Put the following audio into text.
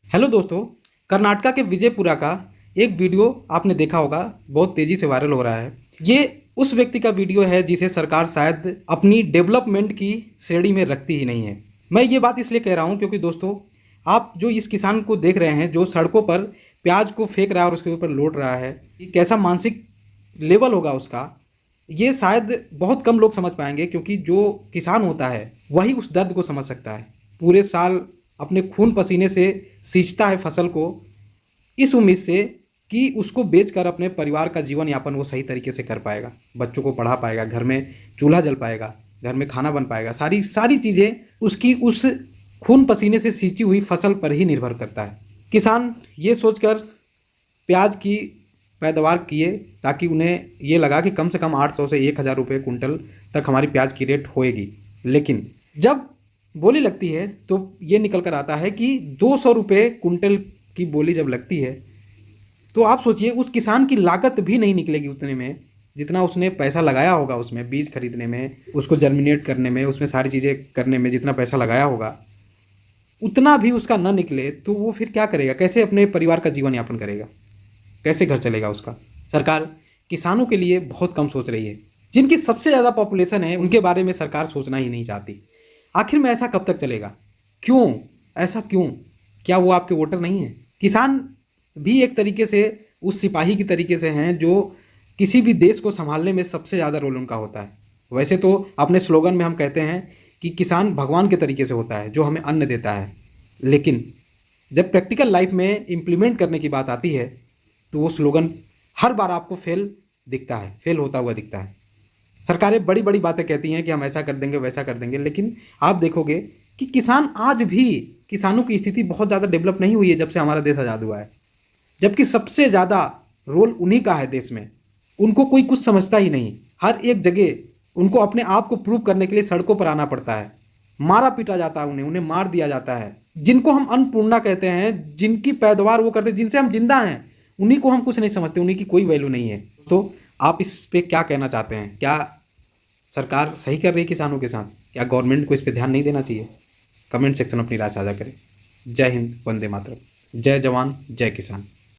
Hello दोस्तों। कर्नाटका के विजयपुरा का एक वीडियो आपने देखा होगा, बहुत तेज़ी से वायरल हो रहा है। ये उस व्यक्ति का वीडियो है जिसे सरकार शायद अपनी डेवलपमेंट की श्रेणी में रखती ही नहीं है। मैं ये बात इसलिए कह रहा हूँ क्योंकि दोस्तों, आप जो इस किसान को देख रहे हैं जो सड़कों पर प्याज को फेंक रहा है और उसके ऊपर लौट रहा है, कि कैसा मानसिक लेवल होगा उसका, ये शायद बहुत कम लोग समझ पाएंगे। क्योंकि जो किसान होता है वही उस दर्द को समझ सकता है। पूरे साल अपने खून पसीने से सींचता है फसल को, इस उम्मीद से कि उसको बेचकर अपने परिवार का जीवन यापन वो सही तरीके से कर पाएगा, बच्चों को पढ़ा पाएगा, घर में चूल्हा जल पाएगा, घर में खाना बन पाएगा। सारी सारी चीज़ें उसकी उस खून पसीने से सींची हुई फसल पर ही निर्भर करता है। किसान ये सोचकर प्याज की पैदावार किए ताकि उन्हें ये लगा कि कम से कम 800 से 1000 रुपये कुंटल तक हमारी प्याज की रेट होएगी। लेकिन जब बोली लगती है तो ये निकल कर आता है कि 200 रुपये कुंटल की बोली जब लगती है, तो आप सोचिए उस किसान की लागत भी नहीं निकलेगी उतने में जितना उसने पैसा लगाया होगा, उसमें बीज खरीदने में, उसको जर्मिनेट करने में, उसमें सारी चीज़ें करने में जितना पैसा लगाया होगा, उतना भी उसका न निकले तो वो फिर क्या करेगा? कैसे अपने परिवार का जीवन यापन करेगा? कैसे घर चलेगा उसका? सरकार किसानों के लिए बहुत कम सोच रही है। जिनकी सबसे ज़्यादा पॉपुलेशन है उनके बारे में सरकार सोचना ही नहीं चाहती। आखिर में ऐसा कब तक चलेगा? क्यों? ऐसा क्यों? क्या वो आपके वोटर नहीं हैं? किसान भी एक तरीके से उस सिपाही की तरीके से हैं जो किसी भी देश को संभालने में सबसे ज़्यादा रोल उनका होता है। वैसे तो अपने स्लोगन में हम कहते हैं कि किसान भगवान के तरीके से होता है जो हमें अन्न देता है, लेकिन जब प्रैक्टिकल लाइफ में इम्प्लीमेंट करने की बात आती है तो वो स्लोगन हर बार आपको फेल दिखता है, फेल होता हुआ दिखता है। सरकारें बड़ी बड़ी बातें कहती हैं कि हम ऐसा कर देंगे, वैसा कर देंगे, लेकिन आप देखोगे कि किसान आज भी, किसानों की स्थिति बहुत ज़्यादा डेवलप नहीं हुई है जब से हमारा देश आज़ाद हुआ है। जबकि सबसे ज़्यादा रोल उन्हीं का है देश में। उनको कोई कुछ समझता ही नहीं। हर एक जगह उनको अपने आप को प्रूव करने के लिए सड़कों पर आना पड़ता है, मारा पीटा जाता है, उन्हें उन्हें मार दिया जाता है। जिनको हम अन्नपूर्णा कहते हैं, जिनकी पैदावार वो करते हैं, जिनसे हम जिंदा हैं, उन्हीं को हम कुछ नहीं समझते, उन्हीं की कोई वैल्यू नहीं है। तो आप इस पे क्या कहना चाहते हैं? क्या सरकार सही कर रही है किसानों के साथ? क्या गवर्नमेंट को इस पे ध्यान नहीं देना चाहिए? कमेंट सेक्शन में अपनी राय साझा करें। जय हिंद, वंदे मातरम। जय जवान, जय किसान।